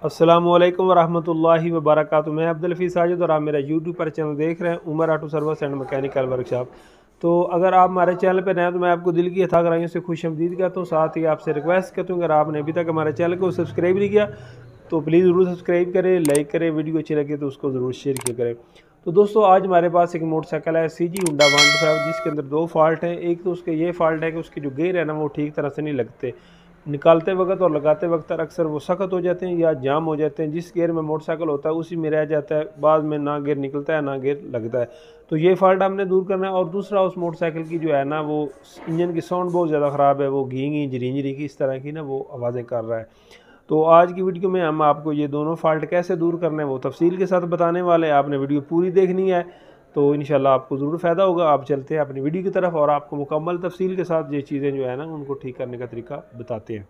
अस्सलामुअलैकुम वरहमतुल्लाहि वबरकातुहू। मैं अब्दुल हफीज़ साजिद और आप मेरा यूट्यूब पर चैनल देख रहे हैं, Umar auto service and mechanical workshop. तो अगर आप हमारे चैनल पर नए हैं तो मैं आपको दिल की अथा गहराइयों से खुशआमदीद कहता हूँ। साथ ही आपसे रिक्वेस्ट करता हूँ, अगर आपने अभी तक हमारे चैनल को सब्सक्राइब नहीं किया तो प्लीज़ ज़रूर सब्सक्राइब करें, लाइक करें, वीडियो अच्छी लगे तो उसको ज़रूर शेयर किया करें। तो दोस्तों, आज हमारे पास एक मोटरसाइकिल है CG Honda 125, जिसके अंदर दो फॉल्ट हैं। एक तो उसके ये फॉल्ट है कि उसके जो गेयर है ना वो ठीक तरह से नहीं लगते, निकालते वक्त और लगाते वक्त अक्सर वो सख्त हो जाते हैं या जाम हो जाते हैं। जिस गियर में मोटरसाइकिल होता है उसी में रह जाता है, बाद में ना गियर निकलता है ना गियर लगता है। तो ये फॉल्ट हमने दूर करना है। और दूसरा, उस मोटरसाइकिल की जो है ना वो इंजन की साउंड बहुत ज़्यादा ख़राब है, वो घी झरीझरी की इस तरह की ना वो आवाज़ें कर रहा है। तो आज की वीडियो में हम आपको ये दोनों फॉल्ट कैसे दूर करने हैं वो तफसील के साथ बताने वाले हैं। आपने वीडियो पूरी देखनी है तो इंशाल्लाह आपको ज़रूर फ़ायदा होगा। आप चलते हैं अपनी वीडियो की तरफ और आपको मुकम्मल तफसील के साथ ये चीज़ें जो है ना उनको ठीक करने का तरीका बताते हैं।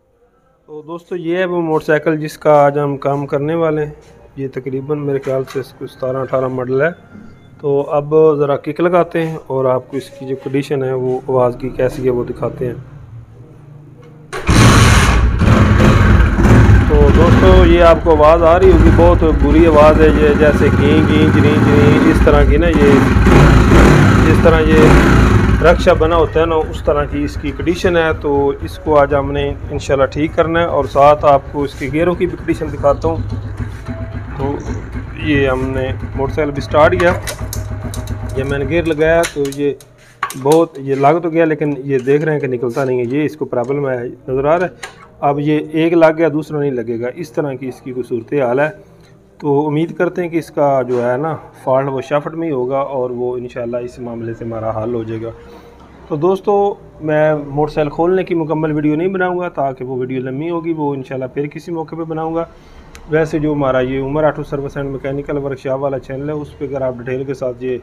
तो दोस्तों, ये है वो मोटरसाइकिल जिसका आज हम काम करने वाले हैं। ये तकरीबन मेरे ख्याल से 17-18 मॉडल है। तो अब ज़रा किक लगाते हैं और आपको इसकी जो कंडीशन है वो आवाज़ की कैसी है वो दिखाते हैं। तो दोस्तों, ये आपको आवाज़ आ रही होगी, बहुत बुरी आवाज़ है ये, जैसे घी झरी इस तरह की ना, ये जिस तरह ये रक्षा बना होता है ना उस तरह की इसकी कंडीशन है। तो इसको आज हमने इंशाल्लाह ठीक करना है और साथ आपको इसके गियरों की भी कंडीशन दिखाता हूँ। तो ये हमने मोटरसाइकिल भी स्टार्ट किया, ये मैंने गियर लगाया तो ये बहुत ये लग तो गया, लेकिन ये देख रहे हैं कि निकलता नहीं है। ये इसको प्रॉब्लम है, नज़र आ रहा है। अब ये एक लग गया दूसरा नहीं लगेगा, इस तरह की इसकी कोई सूरत हाल है। तो उम्मीद करते हैं कि इसका जो है ना फॉल्ट वो शाफ्ट में ही होगा और वो इंशाल्लाह इस मामले से हमारा हल हो जाएगा। तो दोस्तों, मैं मोटरसाइकिल खोलने की मुकम्मल वीडियो नहीं बनाऊंगा ताकि वो वीडियो लंबी होगी, वो इंशाल्लाह फिर किसी मौके पे बनाऊंगा। वैसे जो हमारा ये Umar auto service and mechanical workshop वाला चैनल है उस पर अगर आप डिटेल के साथ ये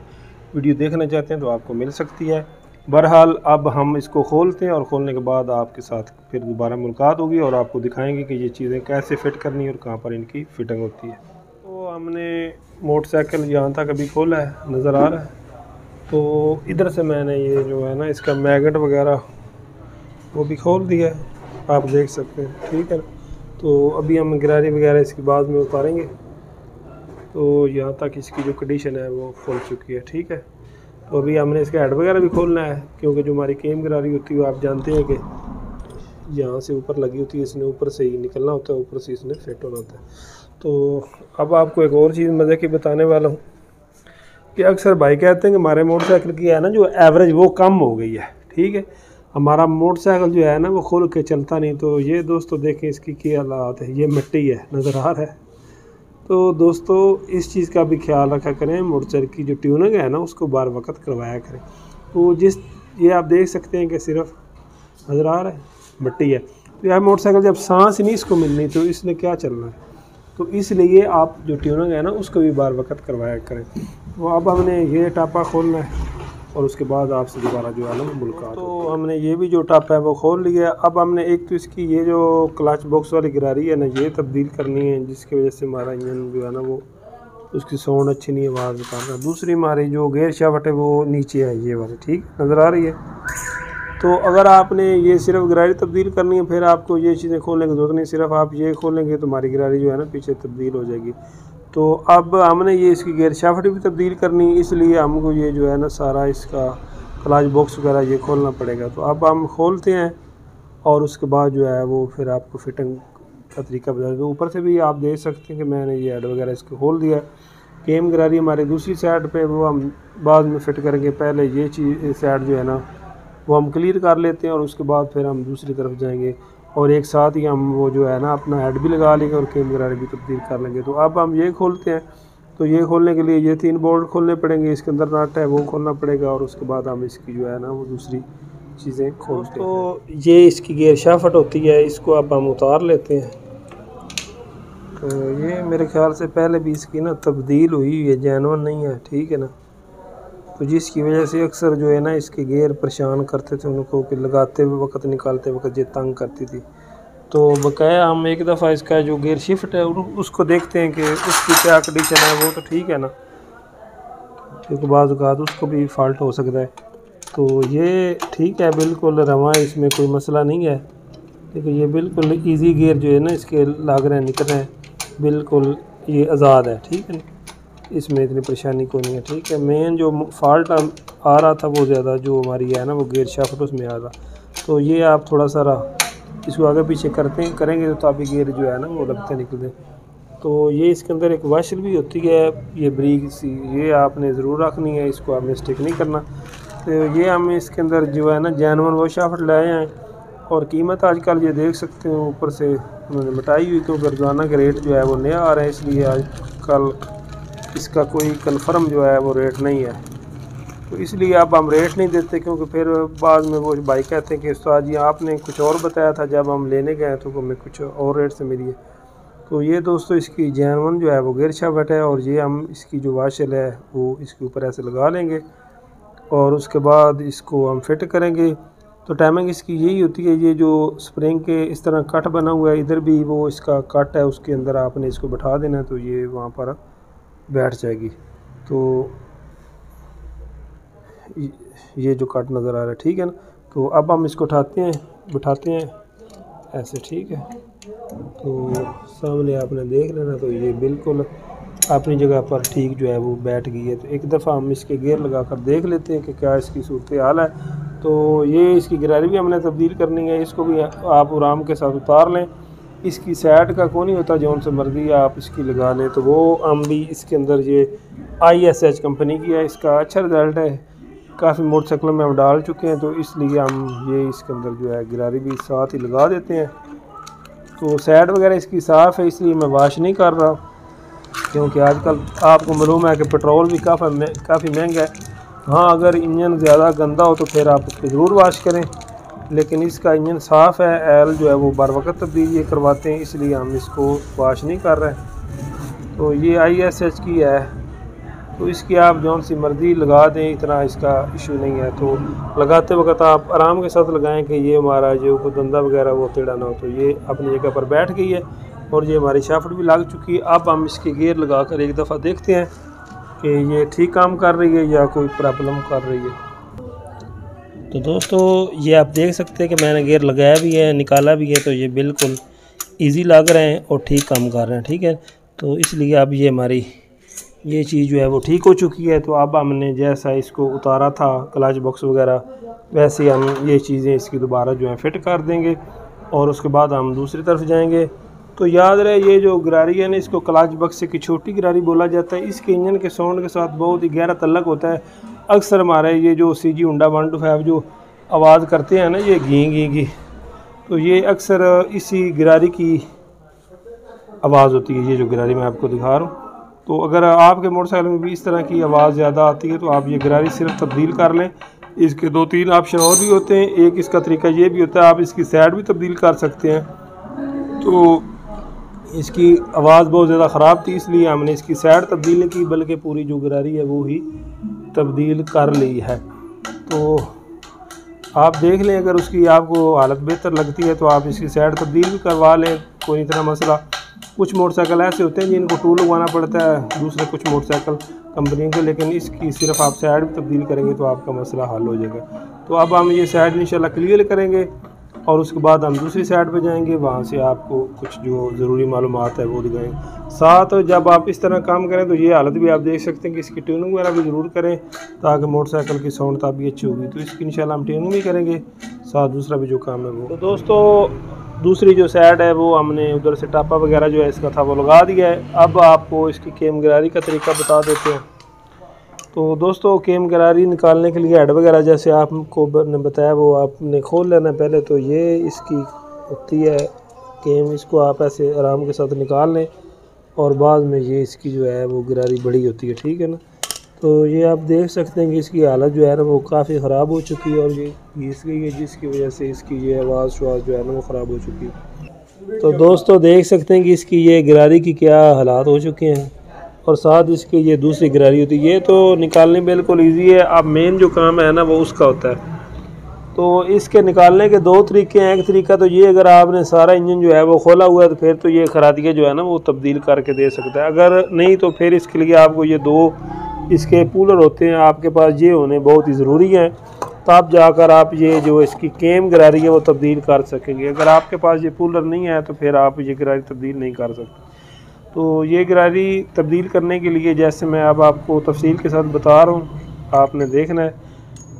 वीडियो देखना चाहते हैं तो आपको मिल सकती है। बहरहाल अब हम इसको खोलते हैं और खोलने के बाद आपके साथ फिर दोबारा मुलाकात होगी और आपको दिखाएंगे कि ये चीज़ें कैसे फ़िट करनी है और कहाँ पर इनकी फ़िटिंग होती है। तो हमने मोटरसाइकिल यहाँ तक अभी खोला है, नज़र आ रहा है। तो इधर से मैंने ये जो है ना इसका मैगनेट वगैरह वो भी खोल दिया है, आप देख सकते हैं, ठीक है। तो अभी हम गिरारी वगैरह इसकी बाद में उतारेंगे। तो यहाँ तक इसकी जो कंडीशन है वो खोल चुकी है, ठीक है। तो अभी हमने इसका हेड वगैरह भी खोलना है, क्योंकि जो हमारी केम गिरारी होती है वो आप जानते हैं कि यहाँ से ऊपर लगी होती है, इसने ऊपर से ही निकलना होता है, ऊपर से इसने फिट होना होता है। तो अब आपको एक और चीज़ मज़े की बताने वाला हूँ कि अक्सर भाई कहते हैं कि हमारे मोटरसाइकिल की है ना जो एवरेज वो कम हो गई है, ठीक है। हमारा मोटरसाइकिल जो है ना वो खोल के चलता नहीं। तो ये दोस्तों देखें इसकी क्या हालात है, ये मिट्टी है, नज़र आ रहा है। तो दोस्तों, इस चीज़ का भी ख्याल रखा करें, मोटरसाइकिल की जो ट्यूनिंग है ना उसको बार वक्त करवाया करें। तो ये आप देख सकते हैं कि सिर्फ नज़र आ रहा है मिट्टी है। तो यार मोटरसाइकिल जब सांस नहीं इसको मिलनी तो इसने क्या चलना है। तो इसलिए आप जो ट्यूनिंग है ना उसको भी बार वक्त करवाया करें। तो अब हमने ये टापा खोलना है और उसके बाद आपसे दोबारा जो है ना मुलाकात। तो हमने ये भी जो टापा है वो खोल लिया। अब हमने एक तो इसकी ये जो क्लच बॉक्स वाली गिरारी है ना ये तब्दील करनी है, जिसकी वजह से हमारा इंजन जो है ना वो उसकी साउंड अच्छी नहीं आवाज़ निकाल रहा है। दूसरी हमारी जो गेयर शाफ्ट है वो नीचे है, ये वाली, ठीक नज़र आ रही है। तो अगर आपने ये सिर्फ गिरारी तब्दील करनी है फिर आपको ये चीज़ें खोलने की ज़रूरत नहीं, सिर्फ आप ये खोलेंगे तो हमारी गिरारी जो है ना पीछे तब्दील हो जाएगी। तो अब हमने ये इसकी गेयर शाफ्ट भी तब्दील करनी, इसलिए हमको ये जो है ना सारा इसका क्लच बॉक्स वगैरह ये खोलना पड़ेगा। तो अब हम खोलते हैं और उसके बाद जो है वो फिर आपको फिटिंग का तरीका बता दें। ऊपर से भी आप देख सकते हैं कि मैंने ये हेड वगैरह इसको खोल दिया। केम गिरारी हमारी दूसरी साइड पे वो हम बाद में फ़िट करेंगे, पहले ये चीज़ साइड जो है ना वो हम क्लियर कर लेते हैं और उसके बाद फिर हम दूसरी तरफ जाएंगे और एक साथ ही हम वो जो है ना अपना हेड भी लगा लेंगे और केम गिरारी भी तब्दील कर लेंगे। तो अब हम ये खोलते हैं। तो ये खोलने के लिए ये 3 बोल्ट खोलने पड़ेंगे, इसके अंदर नट है वो खोलना पड़ेगा और उसके बाद हम इसकी जो है ना वो दूसरी चीज़ें खोलते हैं। तो ये इसकी गियर शाफ्ट होती है, इसको अब हम उतार लेते हैं। तो ये मेरे ख्याल से पहले भी इसकी ना तब्दील हुई है, जेन्युइन नहीं है, ठीक है ना। तो जिसकी वजह से अक्सर जो है ना इसके गियर परेशान करते थे उनको कि लगाते हुए वक्त निकालते वक्त ये तंग करती थी। तो बकाया हम एक दफ़ा इसका जो गियर शिफ्ट है उसको देखते हैं कि उसकी क्या कंडीशन है, वो तो ठीक है ना, क्योंकि बाज़ औक़ात उसको भी फॉल्ट हो सकता है। तो ये ठीक है, बिल्कुल रवां, इसमें कोई मसला नहीं है। लेकिन ये बिल्कुल इजी गियर जो है ना इसके लग रहे हैं, निकल रहे हैं। बिल्कुल ये आज़ाद है, ठीक है ना, इसमें इतनी परेशानी को नहीं है, ठीक है। मेन जो फॉल्ट आ रहा था वो ज़्यादा जो हमारी है ना वो गियर शाफ्ट उसमें आ रहा, तो ये आप थोड़ा सा इसको आगे पीछे करेंगे तो ताकि गियर जो है ना वो लगते निकलते। तो ये इसके अंदर एक वाशर भी होती है, ये ब्रीक सी, ये आपने ज़रूर रखनी है, इसको आप मिस्टेक नहीं करना। तो ये हम इसके अंदर जो है ना जेन्युइन वो शाफ्ट लाए हैं, और कीमत आजकल ये देख सकते हो ऊपर से उन्होंने बताई हुई, क्योंकि रोज़ाना का रेट जो है वो नया आ रहा है, इसलिए आजकल इसका कोई कन्फर्म जो है वो रेट नहीं है। तो इसलिए अब हम रेट नहीं देते, क्योंकि फिर बाद में वो भाई कहते हैं कि उस्ताद जी आपने कुछ और बताया था, जब हम लेने गए तो हमें कुछ और रेट से मिली है। तो ये दोस्तों इसकी जेन्युइन जो है वो गियर शाफ्ट है, और ये हम इसकी जो वाशल है वो इसके ऊपर ऐसे लगा लेंगे, और उसके बाद इसको हम फिट करेंगे। तो टाइमिंग इसकी यही होती है, ये जो स्प्रिंग के इस तरह कट बना हुआ है, इधर भी वो इसका कट है, उसके अंदर आपने इसको बैठा देना है, तो ये वहाँ पर बैठ जाएगी। तो ये जो कट नज़र आ रहा है, ठीक है ना। तो अब हम इसको बिठाते हैं ऐसे, ठीक है। तो सामने आपने देख लेना, तो ये बिल्कुल अपनी जगह पर ठीक जो है वो बैठ गई है। तो एक दफ़ा हम इसके गियर लगा कर देख लेते हैं कि क्या इसकी सूरत हाल है। तो ये इसकी गिरारी भी हमने तब्दील करनी है, इसको भी आप आराम के साथ उतार लें। इसकी साइड का कौन नहीं होता, जौन से मर्जी आप इसकी लगा लें। तो वो हम भी इसके अंदर ये ISH कंपनी की है, इसका अच्छा रिज़ल्ट है, काफ़ी मोटरसाइकिलों में हम डाल चुके हैं, तो इसलिए हम ये इसके अंदर जो है गिरारी भी साथ ही लगा देते हैं। तो साइड वगैरह इसकी साफ़ है, इसलिए मैं वाश नहीं कर रहा, क्योंकि आजकल आपको मालूम है कि पेट्रोल भी काफ़ी महंगा है। हाँ, अगर इंजन ज़्यादा गंदा हो तो फिर आप उसको ज़रूर वाश करें, लेकिन इसका इंजन साफ़ है, ऑयल जो है वो बर वक्त तब्दील ये करवाते हैं, इसलिए हम इसको वाश नहीं कर रहे हैं। तो ये ISH की है, तो इसकी आप जौन सी मर्ज़ी लगा दें, इतना इसका इशू नहीं है। तो लगाते वक्त आप आराम के साथ लगाएं कि ये हमारा जो दंदा वगैरह वो टेढ़ा ना हो। तो ये अपनी जगह पर बैठ गई है, और ये हमारी शाफ्ट भी लग चुकी है। अब हम इसके गियर लगा कर एक दफ़ा देखते हैं कि ये ठीक काम कर रही है या कोई प्रॉब्लम कर रही है। तो दोस्तों ये आप देख सकते हैं कि मैंने गियर लगाया भी है, निकाला भी है, तो ये बिल्कुल ईजी लग रहे हैं और ठीक काम कर रहे हैं, ठीक है। तो इसलिए अब ये हमारी ये चीज़ जो है वो ठीक हो चुकी है। तो अब हमने जैसा इसको उतारा था क्लच बॉक्स वगैरह, वैसे हम ये चीज़ें इसकी दोबारा जो है फिट कर देंगे, और उसके बाद हम दूसरी तरफ जाएंगे। तो याद रहे ये जो गिरारी है ना, इसको क्लच बॉक्स की छोटी गिरारी बोला जाता है। इसके इंजन के साउंड के साथ बहुत ही गहरा तल्लक होता है। अक्सर हमारे ये जो CG Honda 125 जो आवाज़ करते हैं ना, ये घी, तो ये अक्सर इसी गिरारी की आवाज़ होती है, ये जो गिरारी मैं आपको दिखा रहा हूँ। तो अगर आपके मोटरसाइकिल में भी इस तरह की आवाज़ ज़्यादा आती है, तो आप ये गिरारी सिर्फ तब्दील कर लें। इसके 2-3 ऑप्शन और भी होते हैं। एक इसका तरीका ये भी होता है, आप इसकी साइड भी तब्दील कर सकते हैं। तो इसकी आवाज़ बहुत ज़्यादा ख़राब थी, इसलिए हमने इसकी साइड तब्दील नहीं की, बल्कि पूरी जो गिरारी है वो ही तब्दील कर ली है। तो आप देख लें, अगर उसकी आपको हालत बेहतर लगती है तो आप इसकी साइड तब्दील भी करवा लें, कोई इतना मसला। कुछ मोटरसाइकिल ऐसे होते हैं जिनको टूल लगवाना पड़ता है, दूसरे कुछ मोटरसाइकिल कंपनियों के, लेकिन इसकी सिर्फ आप साइड भी तब्दील करेंगे तो आपका मसला हल हो जाएगा। तो अब हम ये साइड इंशाल्लाह क्लियर करेंगे, और उसके बाद हम दूसरी साइड पे जाएंगे, वहाँ से आपको कुछ जो ज़रूरी मालूमात है वो दिखाएंगे। साथ जब आप इस तरह काम करें तो ये हालत भी आप देख सकते हैं कि इसकी ट्यूनिंग वगैरह भी ज़रूर करें, ताकि मोटरसाइकिल की साउंड तभी अच्छी होगी। तो इसकी इंशाल्लाह हम ट्यूनिंग भी करेंगे, साथ दूसरा भी जो काम है वो। तो दोस्तों दूसरी जो साइड है वो हमने उधर से टापा वगैरह जो है इसका था वो लगा दिया है। अब आपको इसकी केम गिरारी का तरीका बता देते हैं। तो दोस्तों केम गिरारी निकालने के लिए हेड वगैरह जैसे आपको ने बताया वो आपने खोल लेना पहले। तो ये इसकी होती है केम, इसको आप ऐसे आराम के साथ निकाल लें, और बाद में ये इसकी जो है वो गिरारी बड़ी होती है, ठीक है ना। तो ये आप देख सकते हैं कि इसकी हालत जो है ना वो काफ़ी ख़राब हो चुकी है, और ये घिस गई है, जिसकी वजह से इसकी ये आवाज़ शुआज़ जो है ना वो ख़राब हो चुकी है। तो दोस्तों देख सकते हैं कि इसकी ये गिरारी की क्या हालात हो चुके हैं, और साथ इसकी ये दूसरी गिरारी होती है। ये तो निकालने बिल्कुल ईजी है, अब मेन जो काम है ना वो उसका होता है। तो इसके निकालने के दो तरीके हैं। एक तरीका तो ये, अगर आपने सारा इंजन जो है वो खोला हुआ है तो फिर तो ये खरादिया जो है ना वो तब्दील करके दे सकता है। अगर नहीं तो फिर इसके लिए आपको ये दो इसके पुलर होते हैं, आपके पास ये होने बहुत ही ज़रूरी हैं, तब जाकर आप ये जो इसकी केम गिरारी है वो तब्दील कर सकेंगे। अगर आपके पास ये पुलर नहीं है तो फिर आप ये गिरारी तब्दील नहीं कर सकते। तो ये गरारी तब्दील करने के लिए जैसे मैं अब आपको तफसील के साथ बता रहा हूँ, आपने देखना है।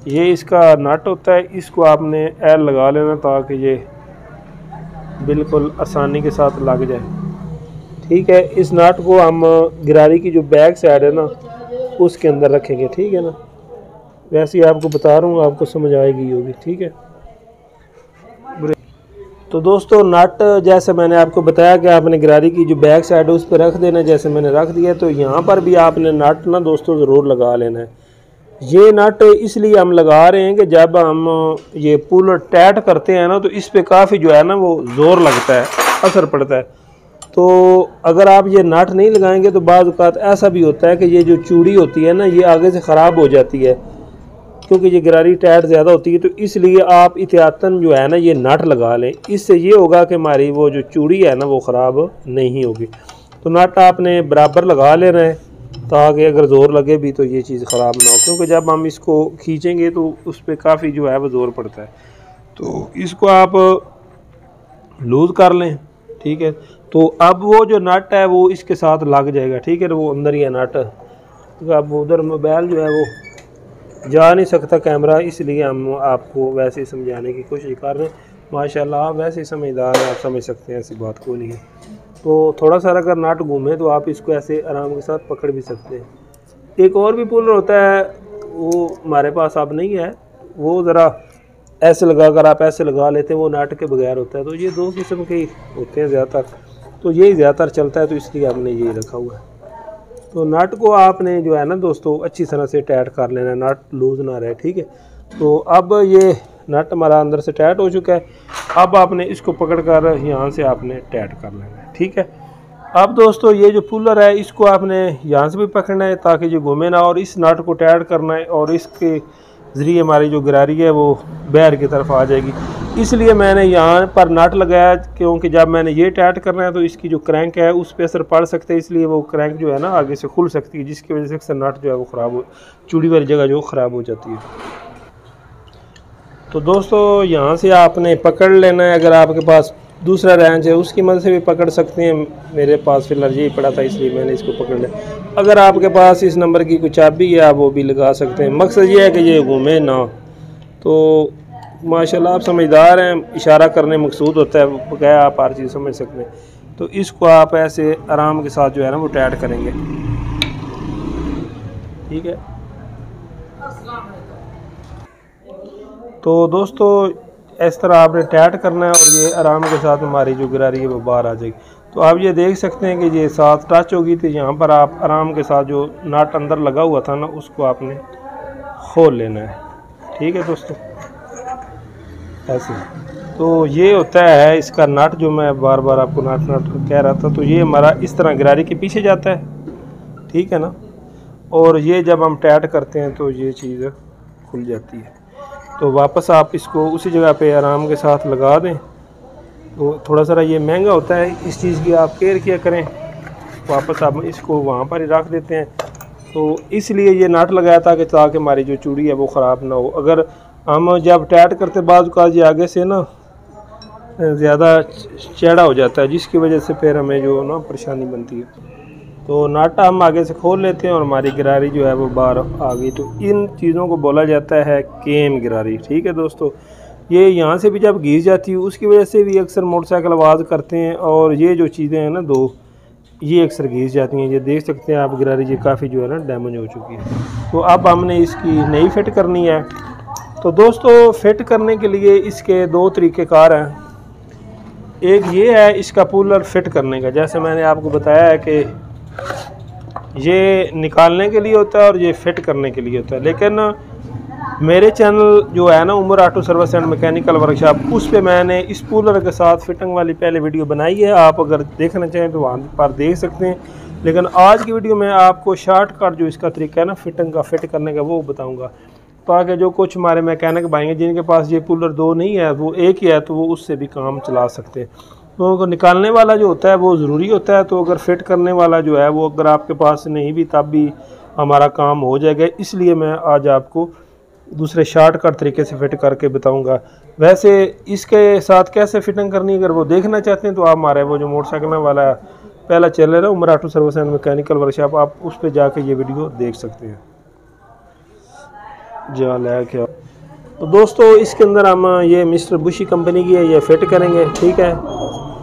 ये इसका नट होता है, इसको आपने एल लगा लेना ताकि ये बिल्कुल आसानी के साथ लग जाए। ठीक है, इस नट को हम गरारी की जो बैक साइड है ना उसके अंदर रखेंगे। ठीक है ना, वैसे ही आपको बता रहा हूँ, आपको समझ आएगी होगी। ठीक है, तो दोस्तों नट जैसे मैंने आपको बताया कि आपने गरारी की जो बैक साइड है उस पर रख देना, जैसे मैंने रख दिया। तो यहाँ पर भी आपने नट ना दोस्तों ज़रूर लगा लेना है। ये नट इसलिए हम लगा रहे हैं कि जब हम ये पुल टाइट करते हैं ना तो इस पे काफ़ी जो है ना वो ज़ोर लगता है, असर पड़ता है। तो अगर आप ये नट नहीं लगाएंगे तो बाज़ औक़ात ऐसा भी होता है कि ये जो चूड़ी होती है ना ये आगे से ख़राब हो जाती है, क्योंकि ये गरारी टाइट ज़्यादा होती है। तो इसलिए आप एहतियातन जो है ना ये नट लगा लें, इससे ये होगा कि हमारी वो जो चूड़ी है ना वो ख़राब नहीं होगी। तो नट आपने बराबर लगा लेना है ताकि अगर ज़ोर लगे भी तो ये चीज़ ख़राब ना हो, क्योंकि जब हम इसको खींचेंगे तो उस पर काफ़ी जो है वो ज़ोर पड़ता है। तो इसको आप लूज़ कर लें। ठीक है, तो अब वो जो नट है वो इसके साथ लग जाएगा। ठीक है, तो वो अंदर ही है नट। तो अब उधर मोबाइल जो है वो जा नहीं सकता कैमरा, इसलिए हम आपको वैसे ही समझाने की कोशिश कर रहे हैं। माशाल्लाह आप वैसे ही समझदार हैं, आप समझ सकते हैं, ऐसी बात कोई नहीं है। तो थोड़ा सा अगर नट घूमे तो आप इसको ऐसे आराम के साथ पकड़ भी सकते हैं। एक और भी पुलर होता है, वो हमारे पास अब नहीं है, वो ज़रा ऐसे लगा कर आप ऐसे लगा लेते हैं, वो नट के बगैर होता है। तो ये दो किस्म के होते हैं ज़्यादातर, तो यही ज़्यादातर चलता है, तो इसलिए हमने यही रखा हुआ है। तो नट को आपने जो है ना दोस्तों अच्छी तरह से टाइट कर लेना, नट लूज़ ना रहे। ठीक है, तो अब ये नट हमारा अंदर से टाइट हो चुका है। अब आपने इसको पकड़ कर यहाँ से आपने टाइट कर लेना है। ठीक है, अब दोस्तों ये जो पुलर है इसको आपने यहाँ से भी पकड़ना है ताकि जो घूमे ना, और इस नट को टाइट करना है, और इसके ज़रिए हमारी जो गरारी है वो बाहर की तरफ आ जाएगी। इसलिए मैंने यहाँ पर नट लगाया, क्योंकि जब मैंने ये टाइट करना है तो इसकी जो क्रैंक है उस पर असर पड़ सकता है, इसलिए वो क्रैंक जो है ना आगे से खुल सकती है, जिसकी वजह से अक्सर नट जो है वो ख़राब हो, चूड़ी वाली जगह जो ख़राब हो जाती है। तो दोस्तों यहाँ से आपने पकड़ लेना है। अगर आपके पास दूसरा रेंच है उसकी मदद से भी पकड़ सकते हैं, मेरे पास फिलहाल यही पड़ा था इसलिए मैंने इसको पकड़ लिया। अगर आपके पास इस नंबर की कोई चाबी है आप वो भी लगा सकते हैं। मकसद ये है कि ये घूमे ना। तो माशाल्लाह आप समझदार हैं, इशारा करने मकसूद होता है, बगैर आप हर चीज़ समझ सकते हैं। तो इसको आप ऐसे आराम के साथ जो है ना वो टाइट करेंगे। ठीक है, तो दोस्तों इस तरह आपने टाइट करना है, और ये आराम के साथ हमारी जो गरारी है वो बाहर आ जाएगी। तो आप ये देख सकते हैं कि ये साथ टच होगी, तो यहाँ पर आप आराम के साथ जो नट अंदर लगा हुआ था ना उसको आपने खोल लेना है। ठीक है दोस्तों, ऐसे। तो ये होता है इसका नट, जो मैं बार बार आपको नट कह रहा था। तो ये हमारा इस तरह गरारी के पीछे जाता है। ठीक है ना, और ये जब हम टाइट करते हैं तो ये चीज़ खुल जाती है। तो वापस आप इसको उसी जगह पे आराम के साथ लगा दें। तो थोड़ा सा ये महंगा होता है, इस चीज़ की आप केयर किया करें। वापस आप इसको वहाँ पर ही रख देते हैं। तो इसलिए ये नट लगाया था कि ताकि हमारी जो चूड़ी है वो ख़राब ना हो। अगर हम जब टाइट करते बाज़ औक़ात ये आगे से ना ज़्यादा चौड़ा हो जाता है, जिसकी वजह से फिर हमें जो ना परेशानी बनती है। तो नाटा हम आगे से खोल लेते हैं और हमारी गरारी जो है वो बाहर आ गई। तो इन चीज़ों को बोला जाता है केम गरारी। ठीक है दोस्तों, ये यहाँ से भी जब घिस जाती है उसकी वजह से भी अक्सर मोटरसाइकिल आवाज़ करते हैं, और ये जो चीज़ें हैं ना दो, ये अक्सर घिस जाती हैं। ये देख सकते हैं आप गरारी ये काफ़ी जो है ना डैमेज हो चुकी है। तो अब हमने इसकी नई फिट करनी है। तो दोस्तों फिट करने के लिए इसके दो तरीक़ेकार हैं। एक ये है इसका पुलर फिट करने का, जैसे मैंने आपको बताया है कि ये निकालने के लिए होता है और ये फिट करने के लिए होता है। लेकिन मेरे चैनल जो है ना Umar auto service and mechanical workshop, उस पे मैंने इस पुलर के साथ फिटिंग वाली पहले वीडियो बनाई है। आप अगर देखना चाहें तो वहाँ पर देख सकते हैं। लेकिन आज की वीडियो में आपको शॉर्टकट जो इसका तरीका है ना फिटिंग का, फिट करने का, वो बताऊँगा, ताकि जो कुछ हमारे मैकेनिक भाई हैं जिनके पास ये पुलर दो नहीं है, वो एक ही है, तो वो उससे भी काम चला सकते हैं। तो निकालने वाला जो होता है वो ज़रूरी होता है। तो अगर फिट करने वाला जो है वो अगर आपके पास नहीं भी तब भी हमारा काम हो जाएगा। इसलिए मैं आज आपको दूसरे शॉर्टकट तरीके से फिट करके बताऊंगा। वैसे इसके साथ कैसे फिटिंग करनी, अगर वो देखना चाहते हैं तो आप हमारे वो जो मोटरसाइकिल वाला पहला चैनल है Umar auto service and mechanical workshop, आप उस पर जाके ये वीडियो देख सकते हैं। क्या तो दोस्तों इसके अंदर हम ये मिस्टर बुशी कंपनी की है, ये फिट करेंगे, ठीक है।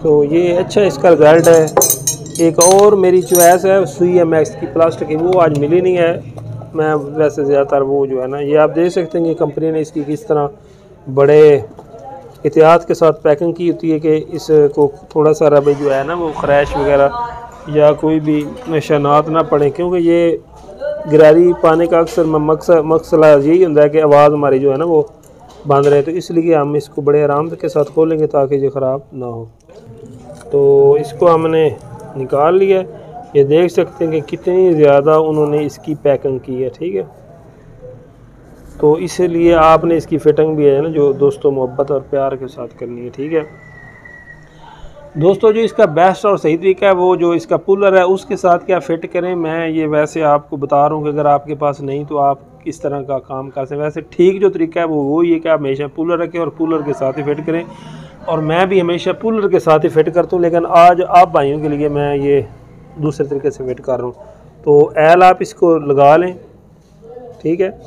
तो ये अच्छा इसका रिजल्ट है। एक और मेरी चॉइस है सुई MX की प्लास्टिक की, वो आज मिली नहीं है। मैं वैसे ज़्यादातर वो जो है ना, ये आप देख सकते हैं कि कंपनी ने इसकी किस तरह बड़े एहतियात के साथ पैकिंग की होती है कि इसको थोड़ा सा रबे जो है ना वो क्रैश वगैरह या कोई भी निशानात ना पड़े, क्योंकि ये गिरारी पाने का अक्सर मकसला यही होता है कि आवाज़ हमारी जो है ना वो बंद रहे। तो इसलिए हम इसको बड़े आराम के साथ खोलेंगे ताकि ये ख़राब ना हो। तो इसको हमने निकाल लिया, ये देख सकते हैं कि कितनी ज़्यादा उन्होंने इसकी पैकिंग की है, ठीक है। तो इसलिए आपने इसकी फिटिंग भी है ना जो दोस्तों मोहब्बत और प्यार के साथ करनी है, ठीक है दोस्तों। जो इसका बेस्ट और सही तरीका है वो जो इसका पुलर है उसके साथ क्या फ़िट करें, मैं ये वैसे आपको बता रहा हूँ कि अगर आपके पास नहीं तो आप किस तरह का काम कर सकते हैं। वैसे ठीक जो तरीका है वो ये कि आप हमेशा पुलर रखें और पुलर के साथ ही फिट करें, और मैं भी हमेशा पुलर के साथ ही फिट करता हूँ, लेकिन आज आप भाइयों के लिए मैं ये दूसरे तरीके से फिट कर रहा हूँ। तो एल आप इसको लगा लें, ठीक है।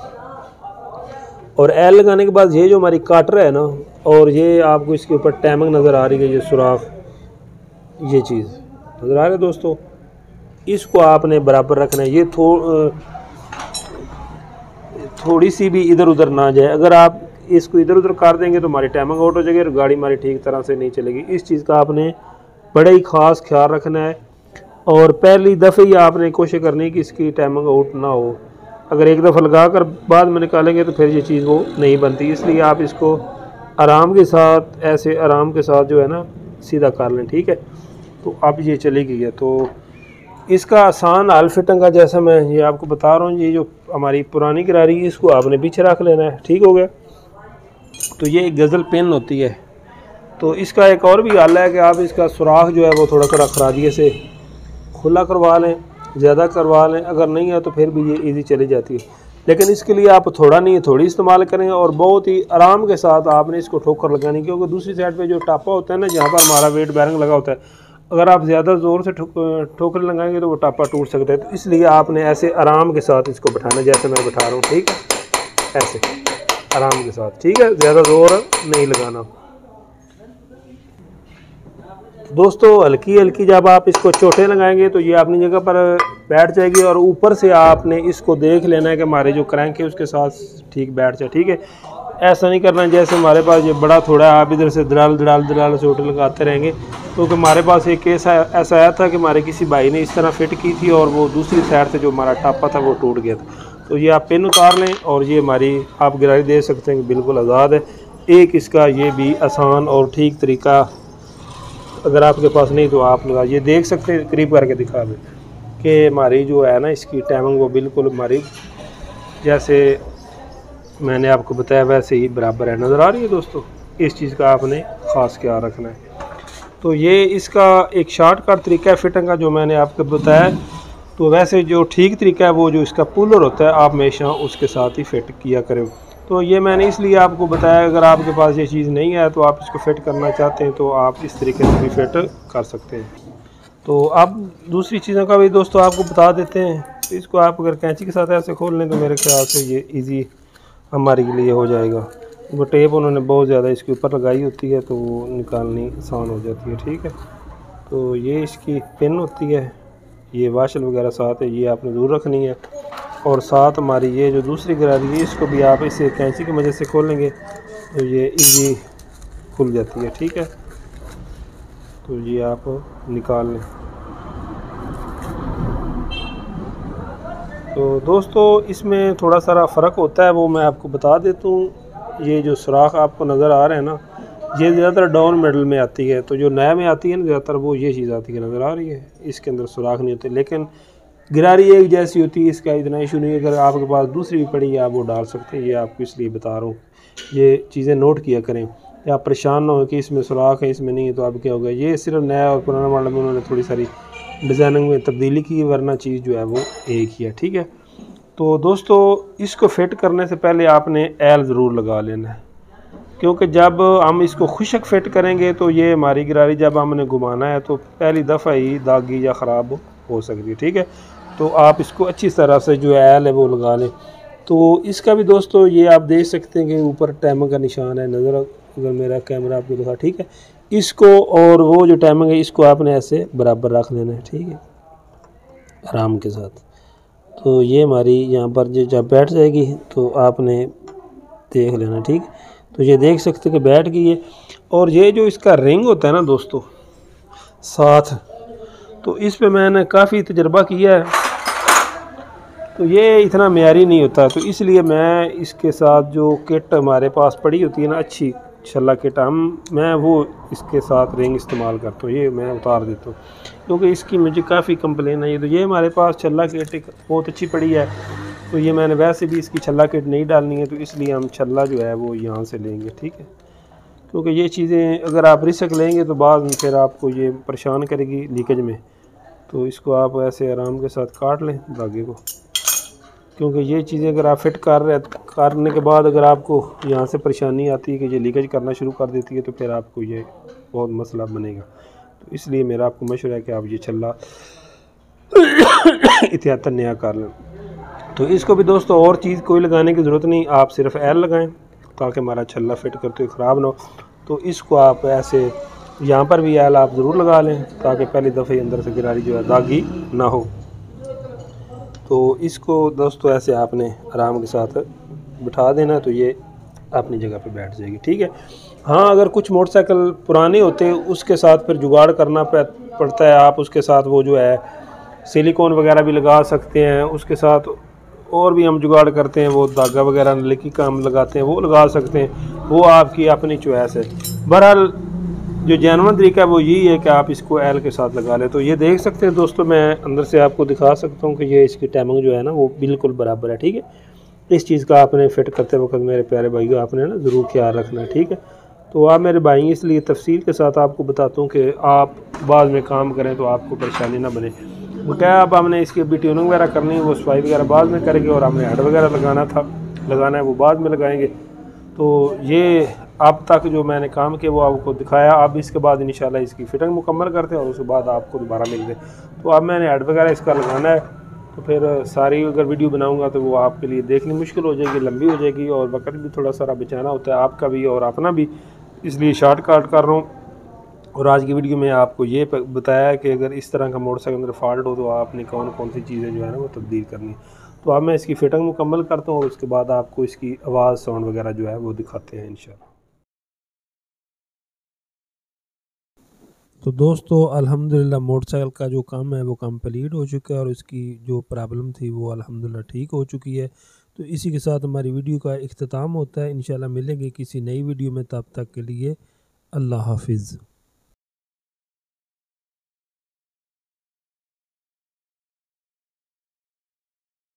और एल लगाने के बाद ये जो हमारी काटर है ना, और ये आपको इसके ऊपर टाइमिंग नज़र आ रही है, ये सुराख, ये चीज़ नज़र आ रही है दोस्तों, इसको आपने बराबर रखना है। ये थोड़ी सी भी इधर उधर ना जाए। अगर आप इसको इधर उधर कर देंगे तो हमारी टाइमिंग आउट हो जाएगी और गाड़ी हमारी ठीक तरह से नहीं चलेगी। इस चीज़ का आपने बड़ा ही ख़ास ख्याल रखना है, और पहली दफ़े ही आपने कोशिश करनी है कि इसकी टाइमिंग आउट ना हो। अगर एक दफ़ा लगा कर बाद में निकालेंगे तो फिर ये चीज़ वो नहीं बनती। इसलिए आप इसको आराम के साथ, ऐसे आराम के साथ जो है ना सीधा कर लें, ठीक है। तो अब ये चली गई है। तो इसका आसान हल फिटिंग का जैसा मैं ये आपको बता रहा हूँ, ये जो हमारी पुरानी गिरारी है इसको आपने पीछे रख लेना है, ठीक हो गया। तो ये एक गज़ल पेन होती है। तो इसका एक और भी हल है कि आप इसका सुराख जो है वो थोड़ा थोड़ा खरादिए से खुला करवा लें, ज़्यादा करवा लें। अगर नहीं है तो फिर भी ये इजी चली जाती है, लेकिन इसके लिए आप थोड़ा नहीं थोड़ी इस्तेमाल करें और बहुत ही आराम के साथ आपने इसको ठोकर लगानी, क्योंकि दूसरी साइड पे जो टापा होता है ना, जहाँ पर हमारा वेट बैरिंग लगा होता है, अगर आप ज़्यादा ज़ोर से ठोकर लगाएंगे तो वो टापा टूट सकता है। तो इसलिए आपने ऐसे आराम के साथ इसको बैठाना, जैसे मैं बैठा रहा हूँ, ठीक है, ऐसे आराम के साथ, ठीक है, ज़्यादा ज़ोर नहीं लगाना दोस्तों। हल्की हल्की जब आप इसको चोटें लगाएंगे तो ये अपनी जगह पर बैठ जाएगी, और ऊपर से आपने इसको देख लेना है कि हमारे जो क्रैंक है उसके साथ ठीक बैठ जाए, ठीक है। ऐसा नहीं करना जैसे हमारे पास ये बड़ा थोड़ा है, आप इधर से दराल चोटें लगाते रहेंगे। क्योंकि हमारे पास एक केस ऐसा आया था कि हमारे किसी भाई ने इस तरह फिट की थी और वो दूसरी साइड से जो हमारा टापा था वो टूट गया था। तो ये आप पिन उतार लें, और ये हमारी आप गिरारी दे सकते हैं, बिल्कुल आज़ाद है। एक इसका ये भी आसान और ठीक तरीका अगर आपके पास नहीं तो आप लगा, ये देख सकते हैं, करीब करके दिखा दें कि हमारी जो है ना इसकी टाइमिंग वो बिल्कुल हमारी जैसे मैंने आपको बताया वैसे ही बराबर है, नज़र आ रही है दोस्तों। इस चीज़ का आपने ख़ास ख्याल रखना है। तो ये इसका एक शॉर्टकट तरीका है फिटिंग का जो मैंने आपको बताया। तो वैसे जो ठीक तरीका है वो जो इसका पुलर होता है आप हमेशा उसके साथ ही फिट किया करें। तो ये मैंने इसलिए आपको बताया, अगर आपके पास ये चीज़ नहीं है तो आप इसको फिट करना चाहते हैं तो आप इस तरीके से भी फिट कर सकते हैं। तो अब दूसरी चीज़ों का भी दोस्तों आपको बता देते हैं। तो इसको आप अगर कैंची के साथ ऐसे खोल लें तो मेरे ख्याल से ये इजी हमारे लिए हो जाएगा। वो टेप उन्होंने बहुत ज़्यादा इसके ऊपर लगाई होती है तो वो निकालनी आसान हो जाती है, ठीक है। तो ये इसकी पिन होती है, ये वाशल वगैरह साथ है, ये आपने दूर रखनी है। और साथ हमारी ये जो दूसरी गिरारी है इसको भी आप इसे कैंची की मदद से खोलेंगे तो ये इजी खुल जाती है, ठीक है। तो ये आप निकाल लें। तो दोस्तों इसमें थोड़ा सारा फ़र्क होता है, वो मैं आपको बता देता हूँ। ये जो सुराख आपको नज़र आ रहे हैं ना, ये ज़्यादातर डाउन मिडल में आती है। तो जो नया में आती है ना ज़्यादातर वो ये चीज़ आती है, नज़र आ रही है, इसके अंदर सुराख नहीं होते। लेकिन गिरारी एक जैसी होती है, इसका इतना इशू नहीं है। अगर आपके पास दूसरी भी पड़ी है आप वो डाल सकते हैं। ये आपको इसलिए बता रहा हूँ, ये चीज़ें नोट किया करें या आप परेशान ना हो कि इसमें सुराख है इसमें नहीं है। तो अब क्या होगा, ये सिर्फ नया और पुराना मॉडल में उन्होंने थोड़ी सारी डिज़ाइनिंग में तब्दीली की, वरना चीज़ जो है वो एक ही है, ठीक है। तो दोस्तों इसको फिट करने से पहले आपने एल ज़रूर लगा लेना है। क्योंकि जब हम इसको खुशक फिट करेंगे तो ये हमारी गिरारी जब हमने घुमाना है तो पहली दफ़ा ही दागी या ख़राब हो सकती है। ठीक है, तो आप इसको अच्छी तरह से जो एल है वो लगा लें। तो इसका भी दोस्तों ये आप देख सकते हैं कि ऊपर टाइमिंग का निशान है, नज़र अगर मेरा कैमरा आपको दिखा। ठीक है, इसको और वो जो टाइमिंग है इसको आपने ऐसे बराबर रख लेना है। ठीक है, आराम के साथ। तो ये हमारी यहाँ पर जब बैठ जाएगी तो आपने देख लेना। ठीक, तो ये देख सकते हैं कि बैठ गई है। और ये जो इसका रिंग होता है ना दोस्तों साथ, तो इस पे मैंने काफ़ी तजर्बा किया है, तो ये इतना मेयारी नहीं होता। तो इसलिए मैं इसके साथ जो किट हमारे पास पड़ी होती है ना अच्छी छल्ला किट, मैं वो इसके साथ रिंग इस्तेमाल करता हूँ, ये मैं उतार देता हूँ क्योंकि इसकी मुझे काफ़ी कंप्लेन आई है। तो ये हमारे पास छल्ला किट बहुत अच्छी पड़ी है, तो ये मैंने वैसे भी इसकी छल्ला किट नहीं डालनी है, तो इसलिए हम छल्ला जो है वो यहाँ से लेंगे। ठीक है, क्योंकि ये चीज़ें अगर आप रिस्क लेंगे तो बाद में फिर आपको ये परेशान करेगी लीकेज में। तो इसको आप ऐसे आराम के साथ काट लें धागे को, क्योंकि ये चीज़ें अगर आप फिट करने के बाद अगर आपको यहाँ से परेशानी आती है कि ये लीकेज करना शुरू कर देती है तो फिर आपको ये बहुत मसला बनेगा। तो इसलिए मेरा आपको मशवरा है कि आप ये छल्ला एहतियातन नया कर लें। तो इसको भी दोस्तों और चीज़ कोई लगाने की ज़रूरत नहीं, आप सिर्फ एल लगाएं ताकि हमारा छल्ला फिट करते हुए ख़राब ना हो। तो इसको आप ऐसे यहाँ पर भी एल आप ज़रूर लगा लें ताकि पहली दफ़े अंदर से गिरारी जो है दागी ना हो। तो इसको दोस्तों ऐसे आपने आराम के साथ बिठा देना, तो ये अपनी जगह पे बैठ जाएगी। ठीक है, हाँ अगर कुछ मोटरसाइकिल पुराने होते हैं उसके साथ फिर जुगाड़ करना पड़ता है। आप उसके साथ वो जो है सिलिकॉन वगैरह भी लगा सकते हैं, उसके साथ और भी हम जुगाड़ करते हैं, वो धागा वगैरह नलकी का हम लगाते हैं वो लगा सकते हैं, वो आपकी अपनी चॉइस है। बहरहाल जो जेन्युइन तरीका है वो यही है कि आप इसको एल के साथ लगा लें। तो ये देख सकते हैं दोस्तों, मैं अंदर से आपको दिखा सकता हूँ कि ये इसकी टाइमिंग जो है ना वो बिल्कुल बराबर है। ठीक है, इस चीज़ का आपने फिट करते वक्त मेरे प्यारे भाइयों आपने ना ज़रूर ख्याल रखना है। ठीक है, तो आप मेरे भाई इसलिए तफसील के साथ आपको बताता हूँ कि आप बाद में काम करें तो आपको परेशानी ना बने। वो क्या अब हमने इसकी भी ट्यूनिंग वगैरह करनी है, वो सफाई वगैरह बाद में करेंगे, और हमने हेड वगैरह लगाना है वो बाद में लगाएंगे। तो ये अब तक जो मैंने काम किया वो आपको दिखाया। अब इसके बाद इंशाल्लाह इसकी फिटिंग मुकम्मल करते हैं और उसके बाद आपको दोबारा मिलते हैं। तो अब मैंने हेड वगैरह इसका लगाना है, तो फिर सारी अगर वीडियो बनाऊंगा तो वो आपके लिए देखनी मुश्किल हो जाएगी, लंबी हो जाएगी, और वक्त भी थोड़ा सारा बचाना होता है आपका भी और अपना भी, इसलिए शॉर्टकट कर रहा हूँ। और आज की वीडियो में आपको ये बताया कि अगर इस तरह का मोटरसाइकिल अंदर फॉल्ट हो तो आपने कौन कौन सी चीज़ें जो है ना वो तब्दील करनी है। तो अब मैं इसकी फिटिंग मुकम्मल करता हूँ और उसके बाद आपको इसकी आवाज़ साउंड वगैरह जो है वो दिखाते हैं इंशाल्लाह। तो दोस्तों अल्हम्दुलिल्लाह मोटरसाइकिल का जो काम है वो कंप्लीट हो चुका है और उसकी जो प्रॉब्लम थी वो अल्हम्दुलिल्लाह ठीक हो चुकी है। तो इसी के साथ हमारी वीडियो का इख्तिताम होता है। इंशाल्लाह मिलेंगे किसी नई वीडियो में, तब तक के लिए अल्लाह हाफिज़।